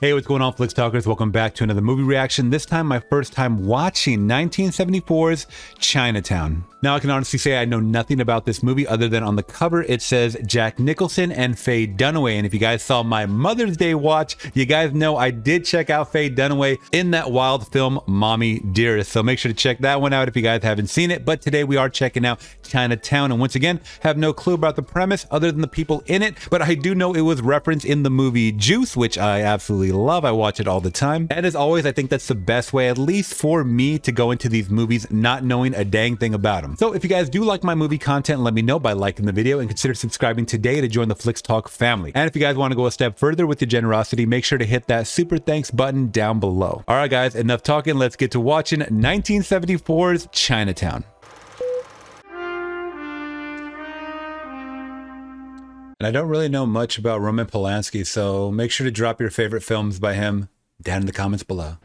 Hey, what's going on, Flix Talkers? Welcome back to another movie reaction. This time, my first time watching 1974's Chinatown. Now, I can honestly say I know nothing about this movie other than on the cover, it says Jack Nicholson and Faye Dunaway. And if you guys saw my Mother's Day watch, you guys know I did check out Faye Dunaway in that wild film, Mommy Dearest. So make sure to check that one out if you guys haven't seen it. But today we are checking out Chinatown. And once again, have no clue about the premise other than the people in it. But I do know it was referenced in the movie Juice, which I absolutely love. I watch it all the time. And as always, I think that's the best way, at least for me, to go into these movies not knowing a dang thing about them. So if you guys do like my movie content, let me know by liking the video and consider subscribing today to join the Flix Talk family. And if you guys want to go a step further with your generosity, make sure to hit that super thanks button down below. All right, guys, enough talking. Let's get to watching 1974's Chinatown. And I don't really know much about Roman Polanski, so make sure to drop your favorite films by him down in the comments below.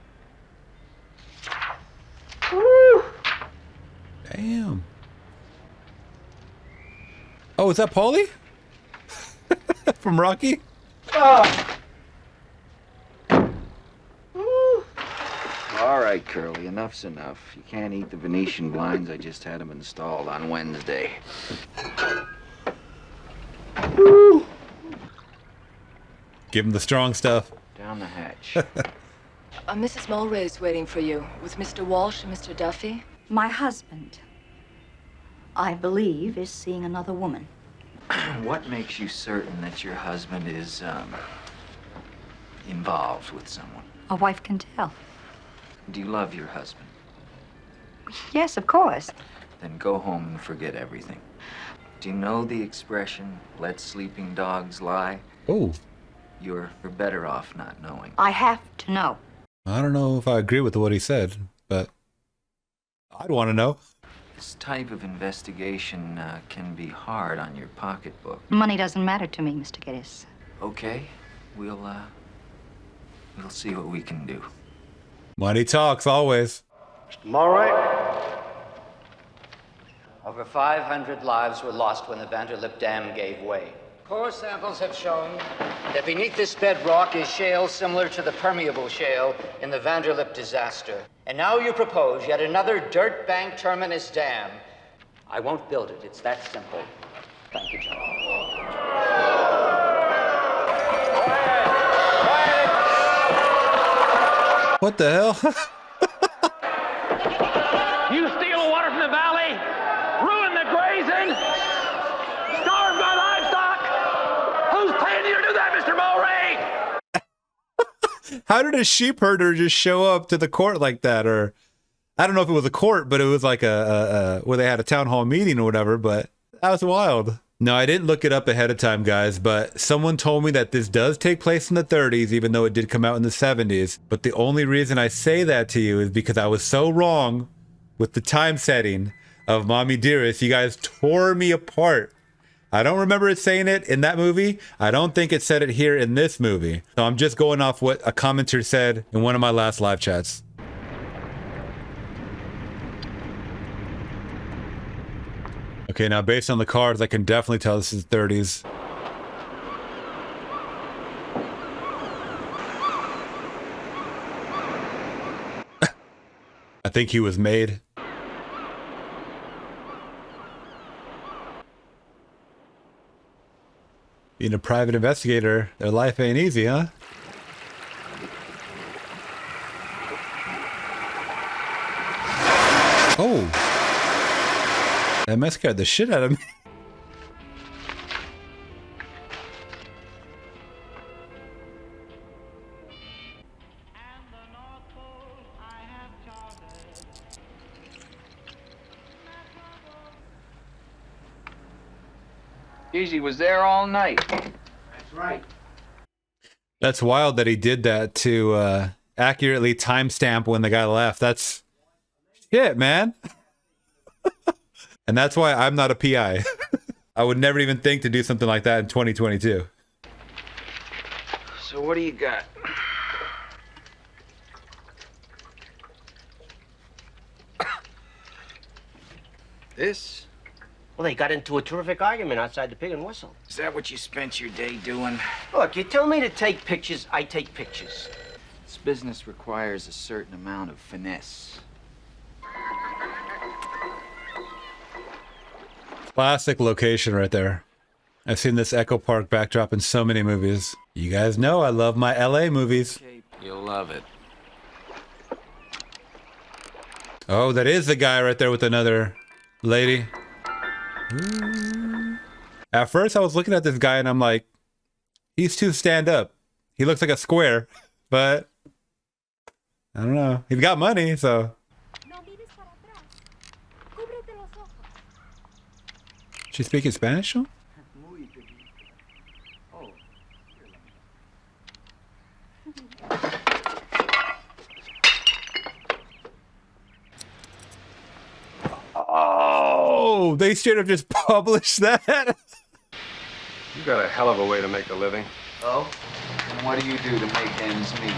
Woo! Damn. Oh, is that Paulie? From Rocky? Oh. All right, Curly, enough's enough. You can't eat the Venetian blinds. I just had them installed on Wednesday. Woo. Give him the strong stuff. Down the hatch. Mrs. Mulray's waiting for you with Mr. Walsh and Mr. Duffy. My husband, I believe, is seeing another woman. What makes you certain that your husband is, involved with someone? A wife can tell. Do you love your husband? Yes, of course. Then go home and forget everything. Do you know the expression, let sleeping dogs lie? Oh. You're better off not knowing. I have to know. I don't know if I agree with what he said, but I'd want to know. This type of investigation can be hard on your pocketbook. Money doesn't matter to me, Mr. Geddes. Okay, we'll see what we can do. Money talks, always. Mr. Mulray? Over 500 lives were lost when the Vanderlip Dam gave way. Core samples have shown that beneath this bedrock is shale similar to the permeable shale in the Vanderlip disaster. And now you propose yet another dirt bank terminus dam. I won't build it. It's that simple. Thank you, John. What the hell? You steal water from the valley, ruin the grazing, starve my livestock. Who's paying you to do that, Mr. Mulray? How did a sheep herder just show up to the court like that? Or I don't know if it was a court, but it was like a where they had a town hall meeting or whatever, but that was wild. No, I didn't look it up ahead of time, guys, but someone told me that this does take place in the 30s, even though it did come out in the 70s. But the only reason I say that to you is because I was so wrong with the time setting of Mommy Dearest. You guys tore me apart. I don't remember it saying it in that movie. I don't think it said it here in this movie. So I'm just going off what a commenter said in one of my last live chats. Okay, now based on the cars, I can definitely tell this is 30s. I think he was made. Being a private investigator, their life ain't easy, huh? Oh. That must scared the shit out of me. Easy was there all night. That's right. That's wild that he did that to accurately timestamp when the guy left. That's shit, man. And that's why I'm not a PI. I would never even think to do something like that in 2022. So what do you got? This? Well, they got into a terrific argument outside the Pig and Whistle. Is that what you spent your day doing? Look, you tell me to take pictures, I take pictures. This business requires a certain amount of finesse. Classic location right there. I've seen this Echo Park backdrop in so many movies. You guys know I love my LA movies. You'll love it. Oh, that is the guy right there with another lady. At first I was looking at this guy and I'm like, he's too stand up. He looks like a square, but I don't know. He's got money, so. She speaking Spanish? Huh? Oh, they straight up just published that. You got a hell of a way to make a living. Oh? And what do you do to make ends meet?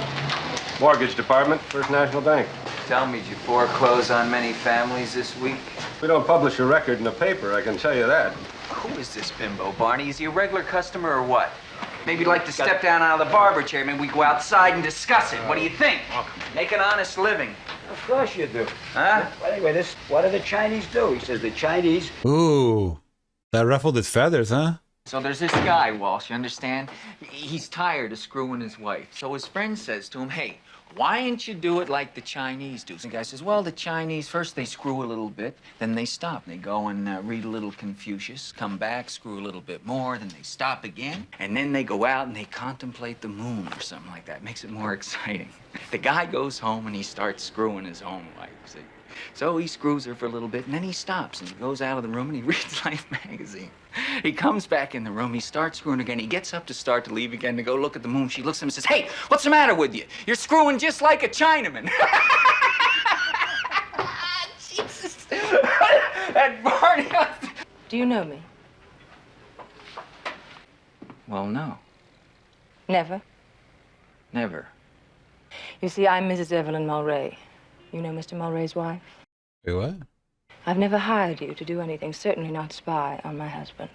Mortgage department, First National Bank. Tell me, did you foreclose on many families this week? We don't publish a record in the paper, I can tell you that. Who is this bimbo, Barney? Is he a regular customer or what? Maybe you'd like to step down out of the barber chair. Maybe we go outside and discuss it. What do you think? Make an honest living. Of course you do. Huh? Well, anyway, what do the Chinese do? He says the Chinese... Ooh, that ruffled his feathers, huh? So there's this guy, Walsh, you understand? He's tired of screwing his wife. So his friend says to him, hey, why don't you do it like the Chinese do? So the guy says, well, the Chinese, first they screw a little bit, then they stop. They go and read a little Confucius, come back, screw a little bit more, then they stop again, and then they go out and they contemplate the moon or something like that. Makes it more exciting. The guy goes home and he starts screwing his own wife, see? So he screws her for a little bit, and then he stops, and he goes out of the room, and he reads Life magazine. He comes back in the room, he starts screwing again. He gets up to start to leave again to go look at the moon. She looks at him and says, hey, what's the matter with you? You're screwing just like a Chinaman. Jesus. That Barney. Do you know me? Well, no. Never. Never. You see, I'm Mrs. Evelyn Mulray. You know Mr. Mulray's wife? Wait, what? I've never hired you to do anything, certainly not spy on my husband.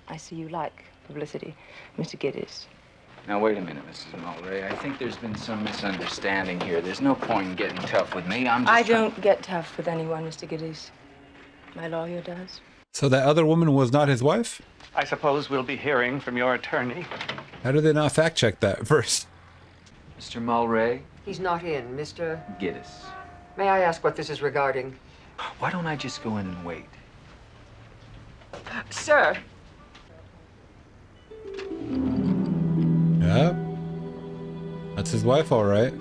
I see you like publicity, Mr. Geddes. Now, wait a minute, Mrs. Mulray. I think there's been some misunderstanding here. There's no point in getting tough with me. I don't get tough with anyone, Mr. Geddes. My lawyer does. So that other woman was not his wife? I suppose we'll be hearing from your attorney. How did they not fact check that first? Mr. Mulray? He's not in, Mr. Geddes. May I ask what this is regarding? Why don't I just go in and wait? Sir! Yep. That's his wife, all right.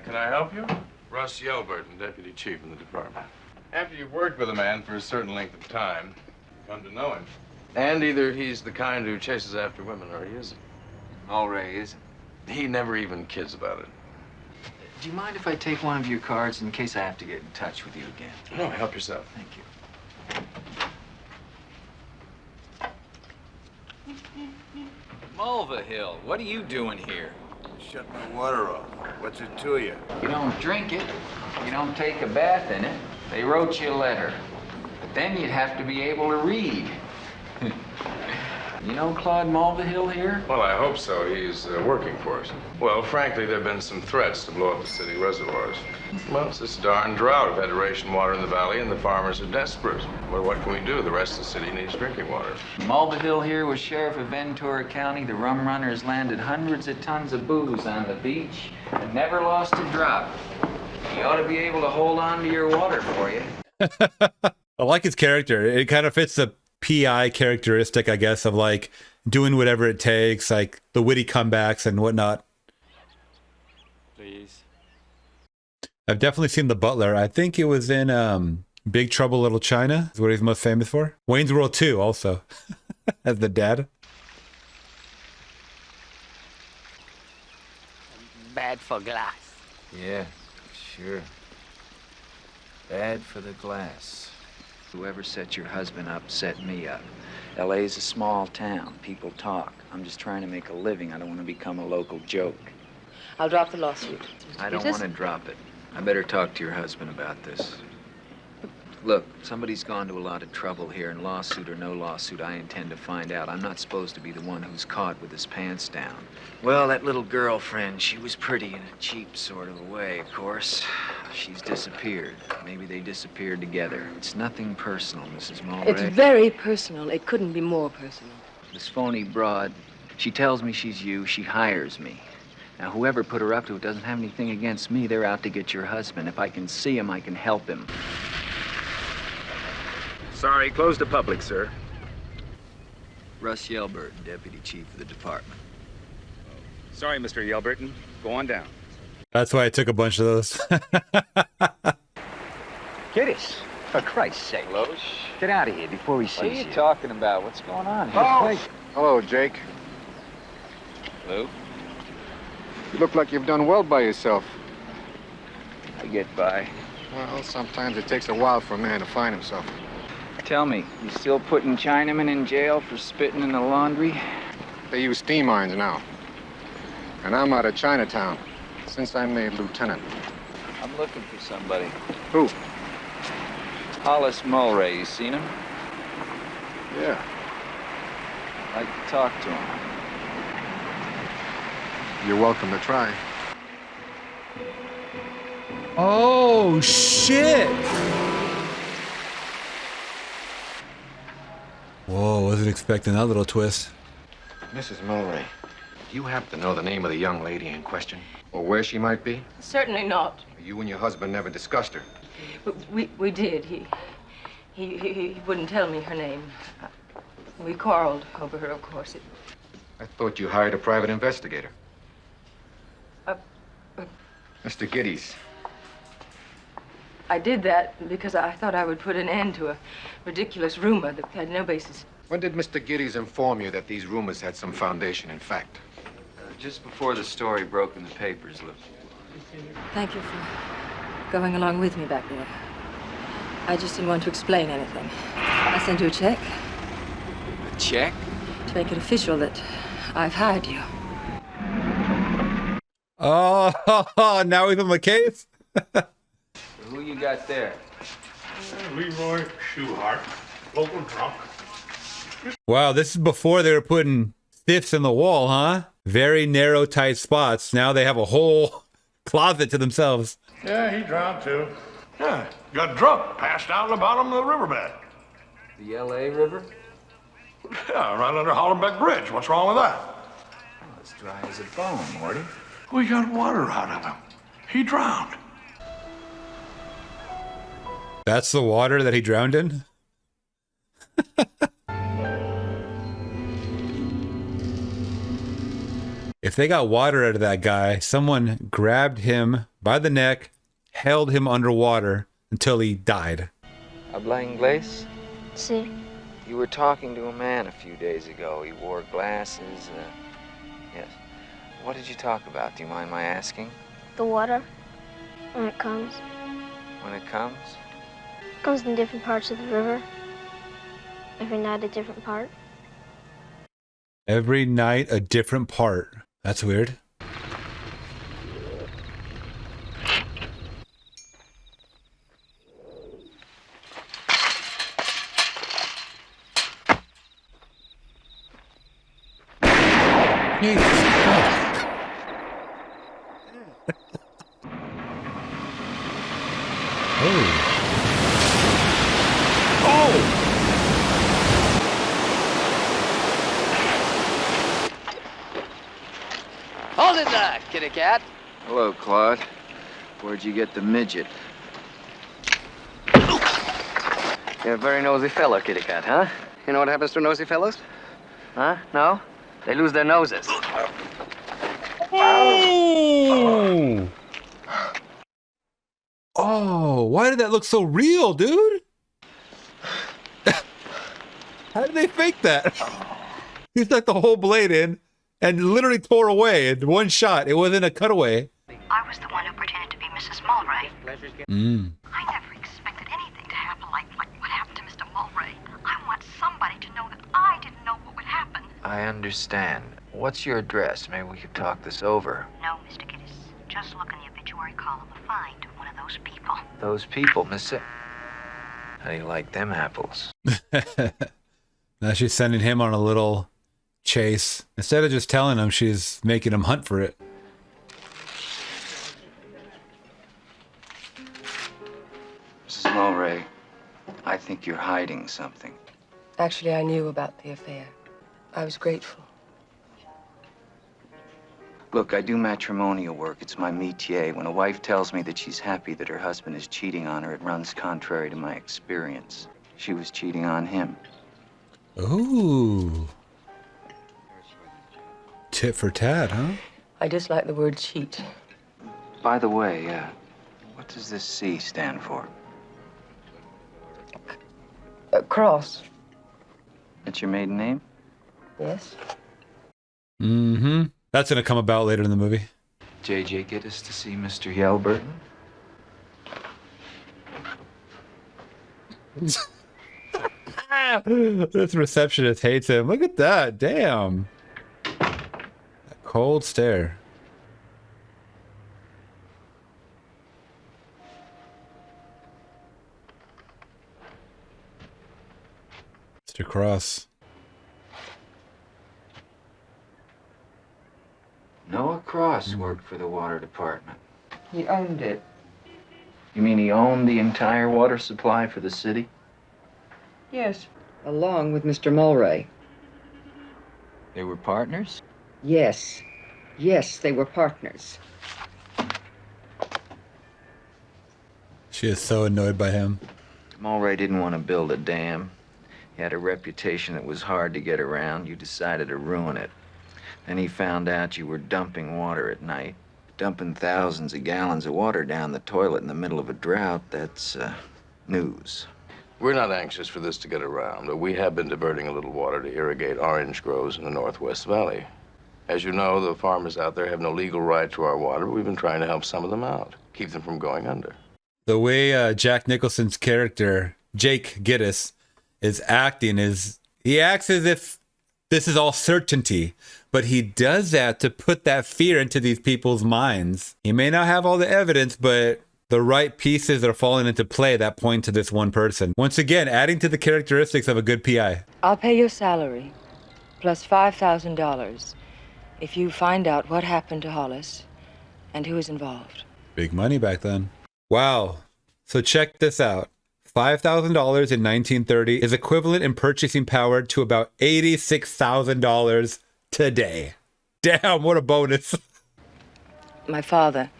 Can I help you? Russ Yelburton, Deputy Chief in the department. After you've worked with a man for a certain length of time, you come to know him. And either he's the kind who chases after women or he isn't. Mulray isn't. He never even kids about it. Do you mind if I take one of your cards in case I have to get in touch with you again? No, help yourself. Thank you. Mulvihill, what are you doing here? Shut my water off. What's it to you? You don't drink it. You don't take a bath in it. They wrote you a letter. But then you'd have to be able to read. You know Claude Mulvihill here? Well, I hope so. He's working for us. Well, frankly, there have been some threats to blow up the city reservoirs. Well, it's this darn drought of Federation water in the valley, and the farmers are desperate. Well, what can we do? The rest of the city needs drinking water. Mulvihill here was sheriff of Ventura County. The rum runners landed hundreds of tons of booze on the beach and never lost a drop. You ought to be able to hold on to your water for you. I like his character. It kind of fits the PI characteristic, I guess, of like doing whatever it takes, like the witty comebacks and whatnot. Please. I've definitely seen The Butler. I think it was in Big Trouble Little China is what he's most famous for. Wayne's World 2 also as the dad. Bad for glass. Yeah, sure. Bad for the glass. Whoever set your husband up set me up. LA's a small town. People talk. I'm just trying to make a living. I don't want to become a local joke. I'll drop the lawsuit. I don't want to drop it. I better talk to your husband about this. Look, somebody's gone to a lot of trouble here, and lawsuit or no lawsuit, I intend to find out. I'm not supposed to be the one who's caught with his pants down. Well, that little girlfriend, she was pretty in a cheap sort of a way, of course. She's disappeared. Maybe they disappeared together. It's nothing personal, Mrs. Mulray. It's very personal. It couldn't be more personal. This phony broad, she tells me she's you, she hires me. Now, whoever put her up to it doesn't have anything against me. They're out to get your husband. If I can see him, I can help him. Sorry, closed to public, sir. Russ Yelburton, Deputy Chief of the Department. Sorry, Mr. Yelburton. Go on down. That's why I took a bunch of those. Kiddies, for Christ's sake. Lowe's? Get out of here before he sees you. What are you talking about? What's going on here? Oh. Hello, Jake. Lou? You look like you've done well by yourself. I get by. Well, sometimes it takes a while for a man to find himself. Tell me, you still putting Chinamen in jail for spitting in the laundry? They use steam irons now. And I'm out of Chinatown since I made lieutenant. I'm looking for somebody. Who? Hollis Mulray, you seen him? Yeah. I'd like to talk to him. You're welcome to try. Oh, shit. Whoa, wasn't expecting that little twist. Mrs. Mulray, do you happen to know the name of the young lady in question? Or where she might be? Certainly not. You and your husband never discussed her. But we did. He wouldn't tell me her name. We quarreled over her, of course. I thought you hired a private investigator. Mr. Geddes. I did that because I thought I would put an end to a ridiculous rumor that had no basis. When did Mr. Geddes inform you that these rumors had some foundation in fact? Just before the story broke in the papers, Lou. Thank you for going along with me back there. I just didn't want to explain anything. I sent you a check. A check? To make it official that I've hired you. Oh, now he's on the case? Who you got there? Leroy Shoehart, local drunk. Wow, this is before they were putting stiffs in the wall, huh? Very narrow, tight spots. Now they have a whole closet to themselves. Yeah, he drowned too. Yeah, got drunk, passed out on the bottom of the riverbed. The L.A. River? Yeah, right under Hollenbeck Bridge. What's wrong with that? Oh, it's dry as a bone, Morty. We got water out of him. He drowned. That's the water that he drowned in? If they got water out of that guy, someone grabbed him by the neck, held him underwater until he died. Habla inglés? Sí. You were talking to a man a few days ago. He wore glasses. Yes. What did you talk about? Do you mind my asking? The water, when it comes. When it comes? It comes in different parts of the river. Every night a different part. Every night a different part. That's weird. Jesus. Hold it there, kitty cat. Hello, Claude. Where'd you get the midget? You're a very nosy fellow, kitty cat, huh? You know what happens to nosy fellows? Huh? No? They lose their noses. Oh! Oh, why did that look so real, dude? How did they fake that? He stuck the whole blade in and literally tore away in one shot. It wasn't a cutaway. I was the one who pretended to be Mrs. Mulray. I never expected anything to happen like what happened to Mr. Mulray. I want somebody to know that I I understand. What's your address? Maybe we could talk this over. No, Mr. Giddis. Just look in the obituary column and find one of those people. Those people, Miss... How do you like them apples? Now she's sending him on a little chase. Instead of just telling him, she's making him hunt for it. Mrs. Mulray, I think you're hiding something. Actually, I knew about the affair. I was grateful. Look, I do matrimonial work. It's my métier. When a wife tells me that she's happy that her husband is cheating on her, it runs contrary to my experience. She was cheating on him. Ooh. Tit for tat, huh? I dislike the word cheat. By the way, what does this C stand for? Cross. That's your maiden name? Yes. Mm-hmm. That's gonna come about later in the movie. JJ, get us to see Mr. Yelburton. This receptionist hates him. Look at that. Damn. That cold stare. Mr. Cross. Noah Cross worked for the water department. He owned it. You mean he owned the entire water supply for the city? Yes. Along with Mr. Mulray. They were partners? Yes. Yes, they were partners. She is so annoyed by him. Mulray didn't want to build a dam. He had a reputation that was hard to get around. You decided to ruin it. Then he found out you were dumping water at night. Dumping thousands of gallons of water down the toilet in the middle of a drought, that's news. We're not anxious for this to get around, but we have been diverting a little water to irrigate orange groves in the Northwest Valley. As you know, the farmers out there have no legal right to our water, but we've been trying to help some of them out, keep them from going under. The way Jack Nicholson's character, Jake Giddis, is acting is he acts as if this is all certainty, but he does that to put that fear into these people's minds. He may not have all the evidence, but the right pieces are falling into play that point to this one person. Once again, adding to the characteristics of a good PI. I'll pay your salary, plus $5,000, if you find out what happened to Hollis and who is involved. Big money back then. Wow. So check this out. $5,000 in 1930 is equivalent in purchasing power to about $86,000 today. Damn, what a bonus. My father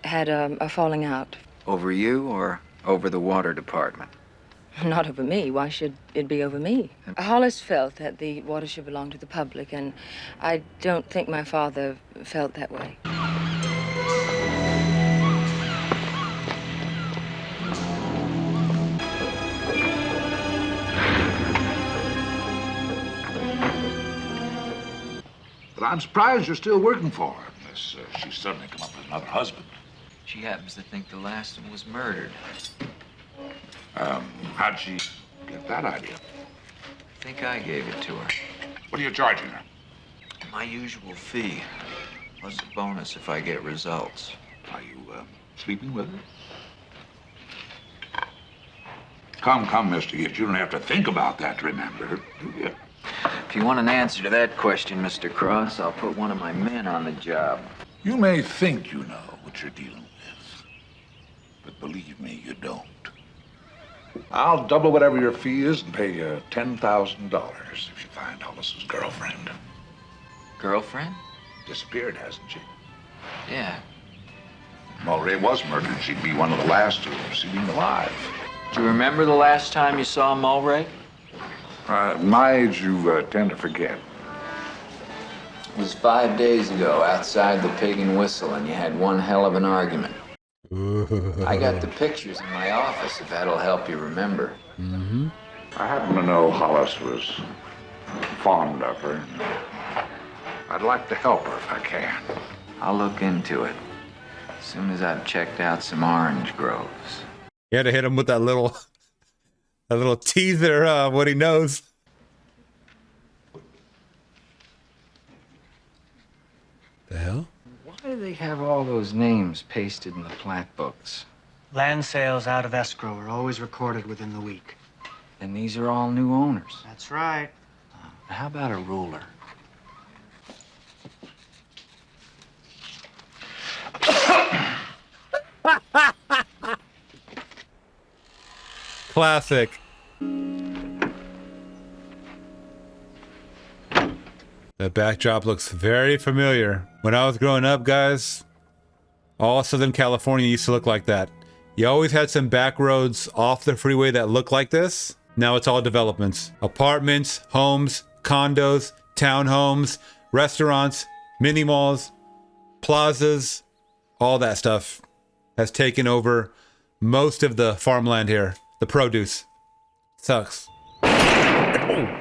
had a falling out. Over you or over the water department? Not over me. Why should it be over me? Hollis felt that the water should belong to the public, and I don't think my father felt that way. But I'm surprised you're still working for her, unless she's suddenly come up with another husband. She happens to think the last one was murdered. How'd she get that idea? I think I gave it to her. What are you charging her? My usual fee, plus a bonus if I get results. Are you sleeping with her? Come, Mr. Gibbs. You don't have to think about that, remember, do you? If you want an answer to that question, Mr. Cross, I'll put one of my men on the job. You may think you know what you're dealing with, but believe me, you don't. I'll double whatever your fee is and pay you $10,000 if you find Hollis's girlfriend. Girlfriend? Disappeared, hasn't she? Yeah. Mulray was murdered. She'd be one of the last to have seen him alive. Do you remember the last time you saw Mulray? At my age, you tend to forget. It was 5 days ago, outside the Pig and Whistle, and you had one hell of an argument. I got the pictures in my office, if that'll help you remember. Mm-hmm. I happen to know Hollis was fond of her. I'd like to help her if I can. I'll look into it, as soon as I've checked out some orange groves. You had to hit him with that little teaser of what he knows. they have all those names pasted in the plat books? Land sales out of escrow are always recorded within the week. And these are all new owners. That's right. How about a ruler? Classic. That backdrop looks very familiar. When I was growing up, guys, all Southern California used to look like that. You always had some back roads off the freeway that looked like this. Now it's all developments. Apartments, homes, condos, townhomes, restaurants, mini malls, plazas, all that stuff has taken over most of the farmland here. The produce. Sucks. Oh.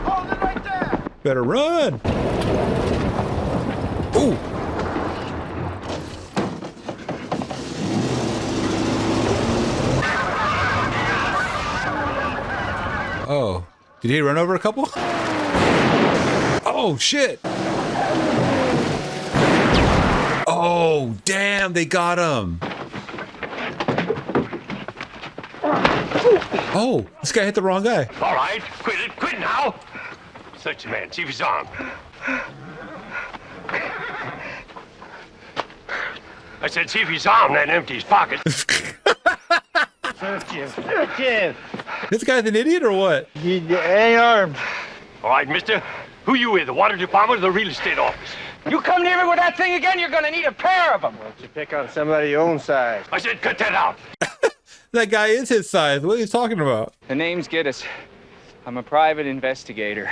Hold it right there! Better run! Ooh! Oh. Did he run over a couple? Oh, shit! Oh, damn, they got him! Oh, this guy hit the wrong guy. All right, quit it. Quit now. Search the man. See if he's armed. I said see if he's armed and empty his pockets. Search him. Search him. This guy's an idiot or what? He ain't armed. All right, mister. Who you with, the water department or the real estate office? You come near me with that thing again, you're gonna need a pair of them. Why don't you pick on somebody your own size? I said cut that out. That guy is his size. What are you talking about? The name's Giddis. I'm a private investigator.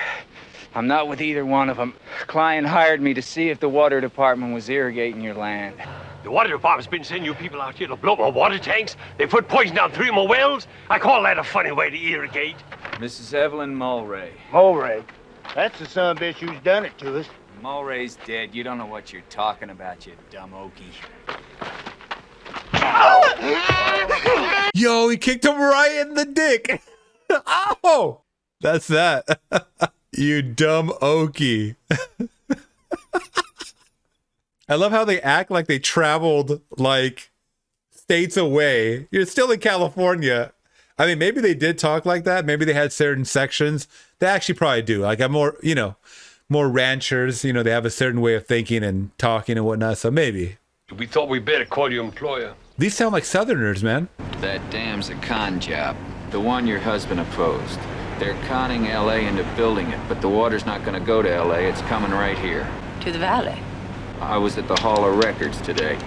I'm not with either one of them. Client hired me to see if the water department was irrigating your land. The water department's been sending you people out here to blow my water tanks. They put poison down 3 of my wells. I call that a funny way to irrigate. Mrs. Evelyn Mulray. Mulray. That's the son of a bitch who's done it to us. Mulray's dead. You don't know what you're talking about, you dumb okie. Yo, he kicked him right in the dick. Ow! That's that. You dumb okie. I love how they act like they traveled like states away. You're still in California. I mean, maybe they did talk like that. Maybe they had certain sections. They actually probably do. Like I'm more, you know, more ranchers, you know, they have a certain way of thinking and talking and whatnot. So maybe. We thought we better call your employer. These sound like Southerners, man. That dam's a con job. The one your husband opposed. They're conning L.A. into building it, but the water's not going to go to L.A. It's coming right here. To the valley. I was at the Hall of Records today.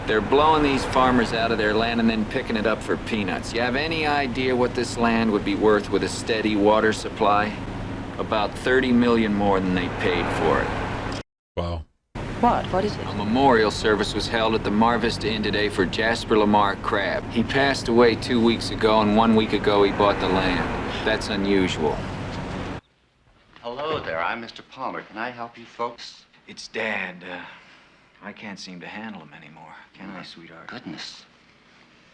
They're blowing these farmers out of their land and then picking it up for peanuts. You have any idea what this land would be worth with a steady water supply? About 30 million more than they paid for it. Wow. What? What is it? A memorial service was held at the Mar Vista Inn today for Jasper Lamar Crabb. He passed away 2 weeks ago, and 1 week ago he bought the land. That's unusual. Hello there, I'm Mr. Palmer. Can I help you folks? It's Dad. I can't seem to handle him anymore. Can I, sweetheart? Goodness.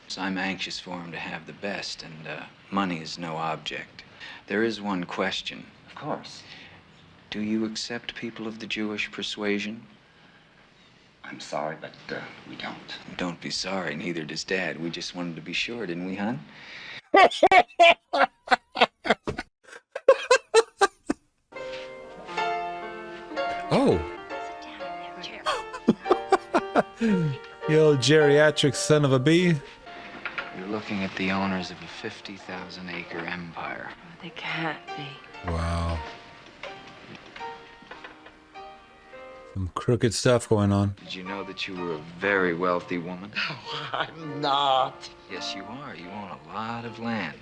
So I'm anxious for him to have the best, and money is no object. There is one question. Of course. Do you accept people of the Jewish persuasion? I'm sorry, but we don't. Don't be sorry, neither does Dad. We just wanted to be sure, didn't we, hon? Oh. You old geriatric son of a bee. You're looking at the owners of a 50,000-acre empire. They can't be. Wow. Some crooked stuff going on. Did you know that you were a very wealthy woman? Oh, I'm not. Yes, you are. You own a lot of land.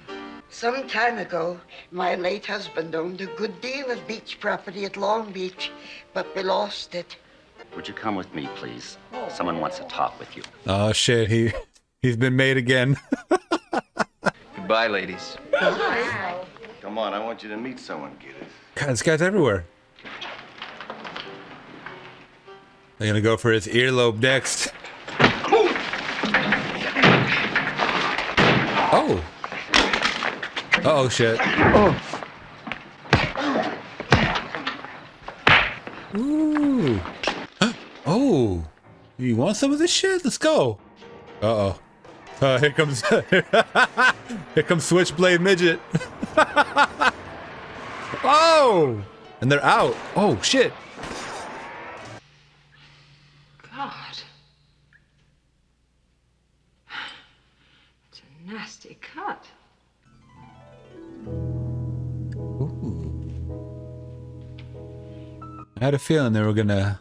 Some time ago, my late husband owned a good deal of beach property at Long Beach, but we lost it. Would you come with me, please? Someone wants to talk with you. Oh shit, he's been made again. Goodbye, ladies. Bye. Come on, I want you to meet someone, Giddis. God, this guy's everywhere. They're gonna go for his earlobe next. Oh. Oh shit. Ooh. Oh, you want some of this shit? Let's go. Uh-oh. Here comes here comes Switchblade Midget. Oh! And they're out. Oh, shit. God. It's a nasty cut. I had a feeling they were gonna...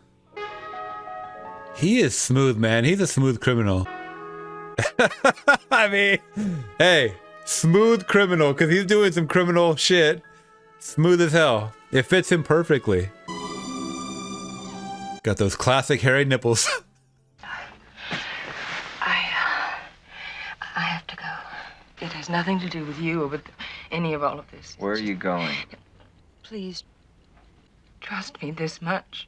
He is smooth, man. He's a smooth criminal. I mean, hey, smooth criminal, because he's doing some criminal shit. Smooth as hell. It fits him perfectly. Got those classic hairy nipples. I have to go. It has nothing to do with you or with any of all of this. Where are you going? Please, trust me this much.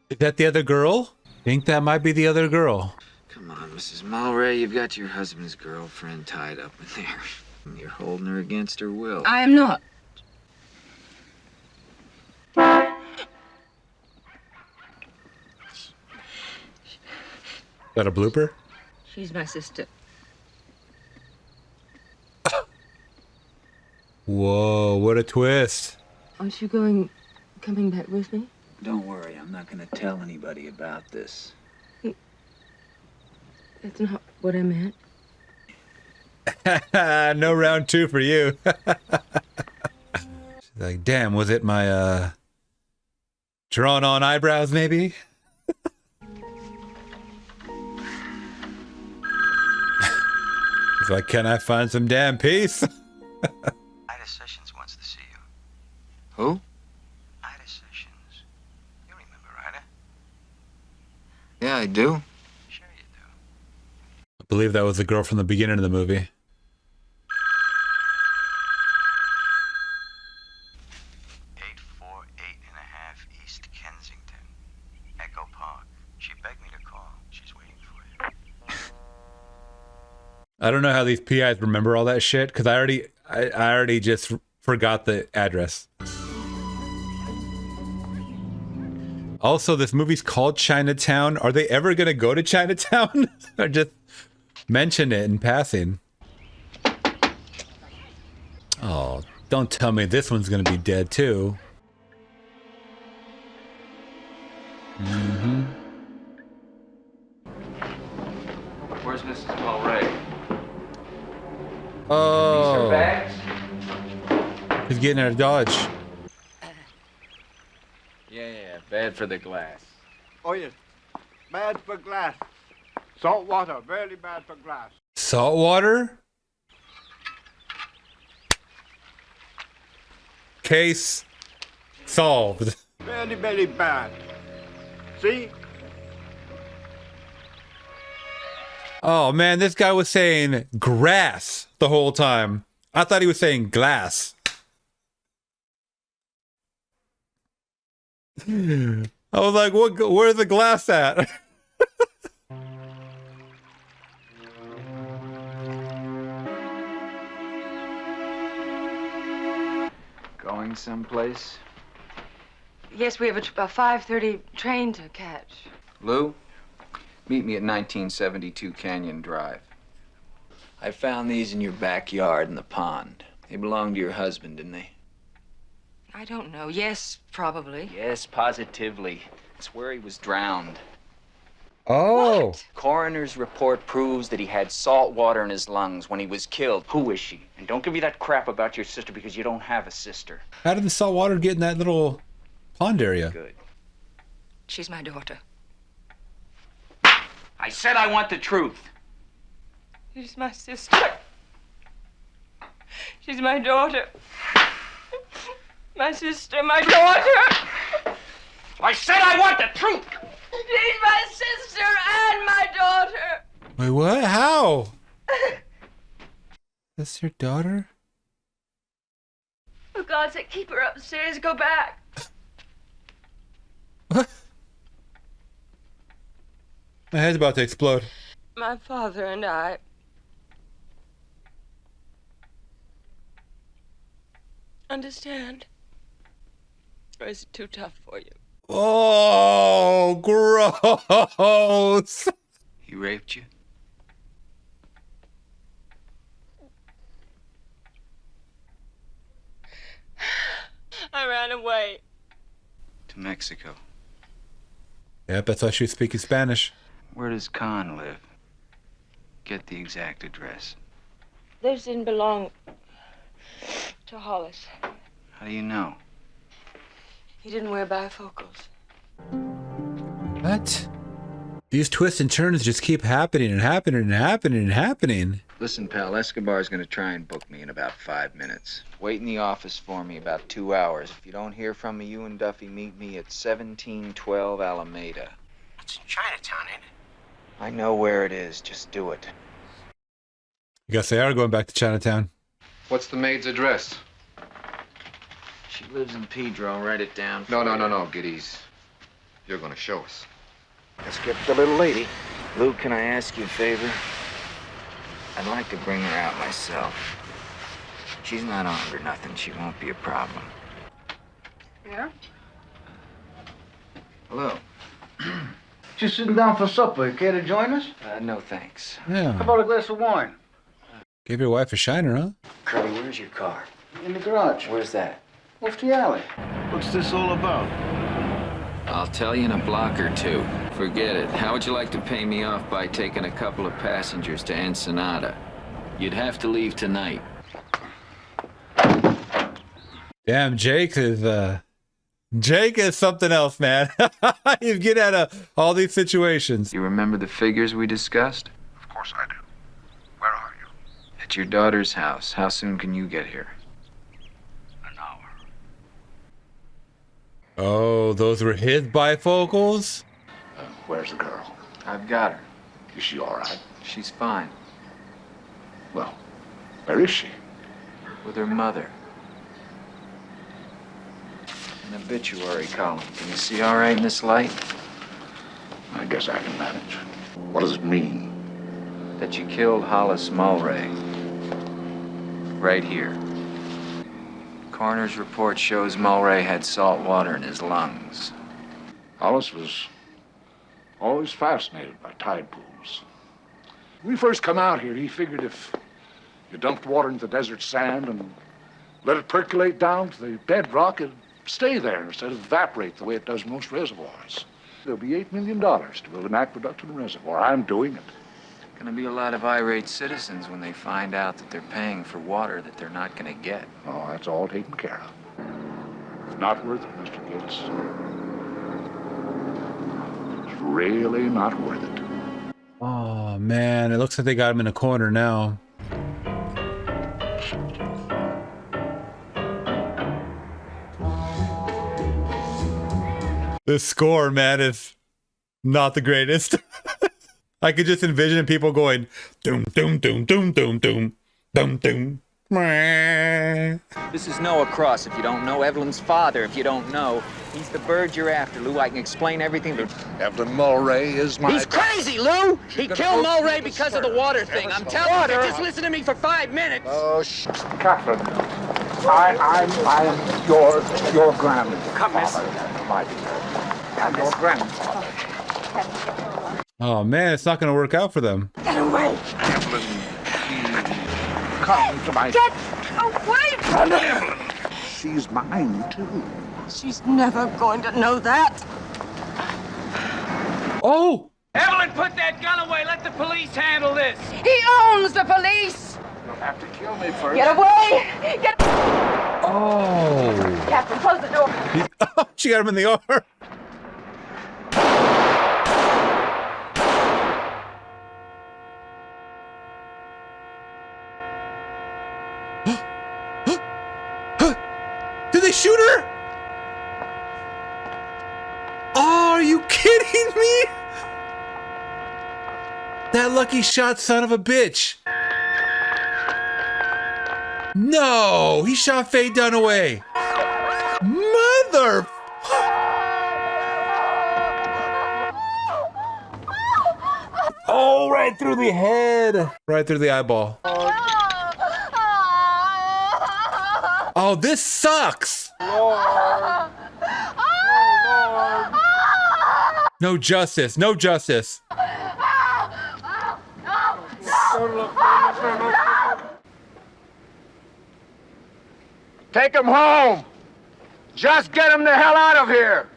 Is that the other girl? Think that might be the other girl. Come on, Mrs. Mulray, you've got your husband's girlfriend tied up in there. You're holding her against her will. I am not. Is that a blooper? She's my sister. Whoa, what a twist. Aren't you coming back with me? Don't worry, I'm not gonna tell anybody about this. That's not what I meant. No round two for you. She's like, damn, was it my, drawn on eyebrows, maybe? He's like, can I find some damn peace? Ida Sessions wants to see you. Who? Ida Sessions. You remember Ida? Yeah, I do. Sure you do. I believe that was the girl from the beginning of the movie. East Kensington. Echo Park. She begged me to call. She's waiting for you. I don't know how these PIs remember all that shit, because I already just forgot the address. Also, this movie's called Chinatown. Are they ever gonna go to Chinatown? Or just mention it in passing? Oh, don't tell me this one's gonna be dead too. Mm-hmm. Where's Mrs. Mulray? Oh. These her bags? He's getting out of Dodge. Yeah, bad for the glass. Oh, yes. Bad for glass. Salt water, very bad for glass. Salt water? Case solved. Very, very bad. See? Oh man, this guy was saying grass the whole time. I thought he was saying glass. I was like, "What? Where's the glass at?" Going someplace? Yes, we have a 5:30 train to catch. Lou, meet me at 1972 Canyon Drive. I found these in your backyard in the pond. They belonged to your husband, didn't they? I don't know. Yes, probably. Yes, positively. It's where he was drowned. Oh. What? Coroner's report proves that he had salt water in his lungs when he was killed. Who is she? And don't give me that crap about your sister because you don't have a sister. How did the salt water get in that little pond area? Good. She's my daughter. I said I want the truth. She's my sister. She's my daughter. My sister, my daughter. I said I want the truth. She's my sister and my daughter. Wait, what? How? That's your daughter? God sake, keep her upstairs. Go back. What? My head's about to explode. My father and I. Understand? Or is it too tough for you? Oh, gross. He raped you? I ran away. To Mexico. Yep, that's why she was speaking Spanish. Where does Khan live? Get the exact address. Those didn't belong to Hollis. How do you know? He didn't wear bifocals. What? These twists and turns just keep happening and happening and happening and happening. Listen, pal, Escobar's gonna try and book me in about 5 minutes. Wait in the office for me about 2 hours. If you don't hear from me, you and Duffy meet me at 1712 Alameda. It's in Chinatown, ain't it? I know where it is. Just do it. I guess they are going back to Chinatown. What's the maid's address? She lives in Pedro. Write it down. No, Giddies. You're gonna show us. Let's get the little lady. Lou, can I ask you a favor? I'd like to bring her out myself. She's not armed or nothing. She won't be a problem. Yeah? Hello. Just sitting down for supper. Care to join us? No, thanks. Yeah. How about a glass of wine? Give your wife a shiner, huh? Curly, where's your car? In the garage. Where's that? Off the alley. What's this all about? I'll tell you in a block or two. Forget it. How would you like to pay me off by taking a couple of passengers to Ensenada? You'd have to leave tonight. Damn, Jake is something else, man. You get out of all these situations. You remember the figures we discussed? Of course I do. Where are you? At your daughter's house. How soon can you get here? An hour. Oh, those were his bifocals? Where's the girl? I've got her. Is she all right? She's fine. Well, where is she? With her mother. An obituary column. Can you see all right in this light? I guess I can manage. What does it mean? That you killed Hollis Mulray. Right here. Coroner's report shows Mulray had salt water in his lungs. Hollis was always fascinated by tide pools. When we first come out here, he figured if you dumped water into the desert sand and let it percolate down to the bedrock, it'd stay there instead of evaporate the way it does most reservoirs. There'll be $8 million to build an aqueduct and reservoir. I'm doing it. Gonna be a lot of irate citizens when they find out that they're paying for water that they're not gonna get. Oh, that's all taken care of. It's not worth it, Mr. Gates. It's really not worth it. Oh, man. It looks like they got him in a corner now. This score, man, is not the greatest. I could just envision people going, doom, doom, doom, doom, doom, doom, doom, doom. This is Noah Cross, if you don't know. Evelyn's father, if you don't know. He's the bird you're after, Lou. I can explain everything. Evelyn Mulray is my... He's crazy, Lou! He killed Mulray because of the water thing. I'm telling you, just listen to me for 5 minutes. Oh, Catherine, I'm your grandfather. Come, miss. My dear. I'm your grandfather. Oh, man, it's not going to work out for them. Get away! Evelyn, please, come to my... Get away from her! Evelyn, she's mine, too. She's never going to know that. Oh! Evelyn, put that gun away. Let the police handle this. He owns the police! You'll have to kill me first. Get away! Get... Oh! Captain, close the door. Oh, she got him in the arm. Did they shoot her? Oh, are you kidding me? That lucky shot son of a bitch. No, he shot Faye Dunaway. Mother. Oh, right through the head. Right through the eyeball. Oh, this sucks. Lord. No justice. No justice. Take him home. Just get him the hell out of here.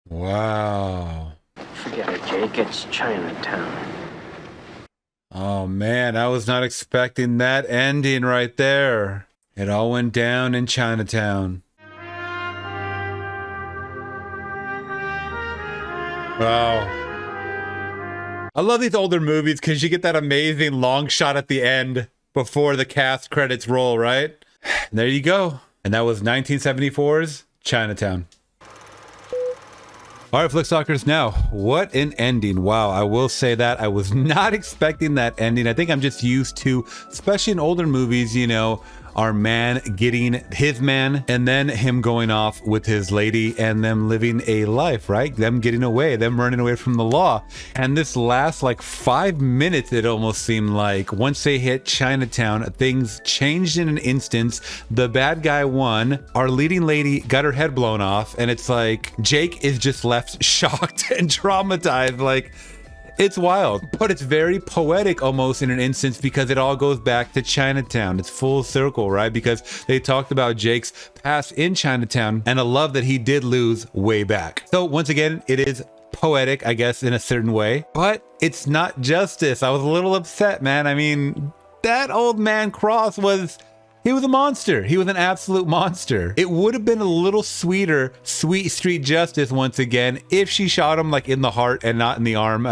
Wow. Forget it, Jake. It's Chinatown. Oh man, I was not expecting that ending right there. It all went down in Chinatown. Wow. I love these older movies because you get that amazing long shot at the end before the cast credits roll, right? There you go. And that was 1974's Chinatown. All right, Flix Talkers, now, what an ending. Wow, I will say that I was not expecting that ending. I think I'm just used to, especially in older movies, you know, our man getting his man and then him going off with his lady and them living a life, right? Them getting away, them running away from the law. And this last like 5 minutes, it almost seemed like once they hit Chinatown, things changed in an instant. The bad guy won. Our leading lady got her head blown off. And it's like Jake is just left shocked and traumatized. Like, it's wild, but it's very poetic almost in an instance because it all goes back to Chinatown. It's full circle, right? Because they talked about Jake's past in Chinatown and a love that he did lose way back. So once again, it is poetic, I guess, in a certain way, but it's not justice. I was a little upset, man. I mean, that old man Cross he was a monster. He was an absolute monster. It would have been a little sweeter, sweet street justice once again, if she shot him like in the heart and not in the arm.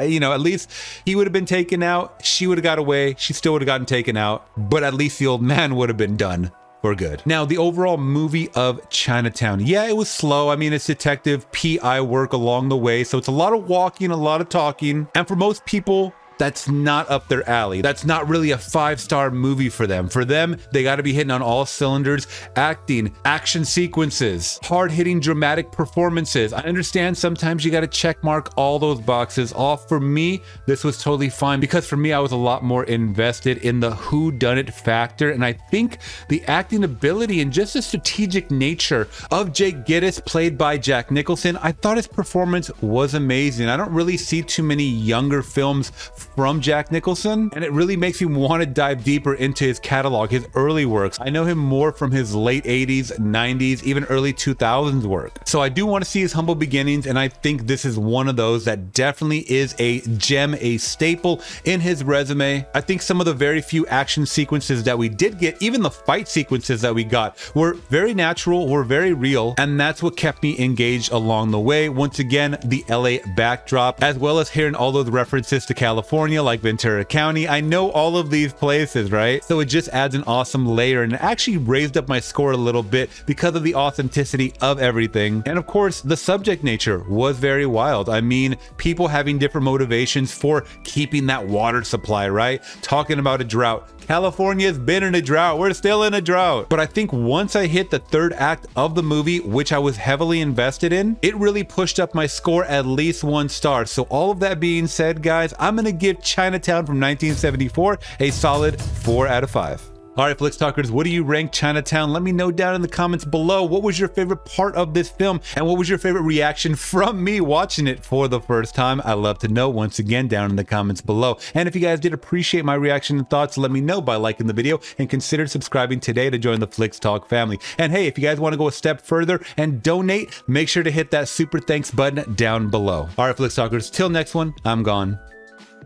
You know, at least he would have been taken out. She would have got away. She still would have gotten taken out, but at least the old man would have been done for good. Now, the overall movie of Chinatown. Yeah, it was slow. I mean, it's detective PI work along the way. So it's a lot of walking, a lot of talking. And for most people, that's not up their alley. That's not really a 5-star movie for them. For them, they got to be hitting on all cylinders, acting, action sequences, hard-hitting dramatic performances. I understand sometimes you got to check mark all those boxes off. For me, this was totally fine because for me, I was a lot more invested in the whodunit factor. And I think the acting ability and just the strategic nature of Jake Gittes, played by Jack Nicholson, I thought his performance was amazing. I don't really see too many younger films from Jack Nicholson, and it really makes me want to dive deeper into his catalog, his early works. I know him more from his late 80s, 90s, even early 2000s work. So I do want to see his humble beginnings, and I think this is one of those that definitely is a gem, a staple in his resume. I think some of the very few action sequences that we did get, even the fight sequences that we got, were very natural, were very real, and that's what kept me engaged along the way. Once again, the LA backdrop, as well as hearing all those references to California, like Ventura County. I know all of these places, right? So it just adds an awesome layer, and it actually raised up my score a little bit because of the authenticity of everything. And of course, the subject nature was very wild. I mean, people having different motivations for keeping that water supply, right? Talking about a drought. California's been in a drought. We're still in a drought. But I think once I hit the third act of the movie, which I was heavily invested in, it really pushed up my score at least 1 star. So all of that being said, guys, I'm going to give Chinatown from 1974 a solid 4 out of 5. All right, Flix Talkers, what do you rank Chinatown? Let me know down in the comments below. What was your favorite part of this film? And what was your favorite reaction from me watching it for the first time? I love to know, once again, down in the comments below. And if you guys did appreciate my reaction and thoughts, let me know by liking the video and consider subscribing today to join the Flix Talk family. And hey, if you guys want to go a step further and donate, make sure to hit that super thanks button down below. All right, Flix Talkers, till next one, I'm gone.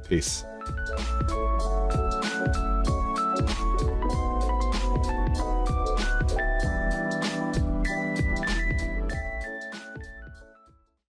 Peace.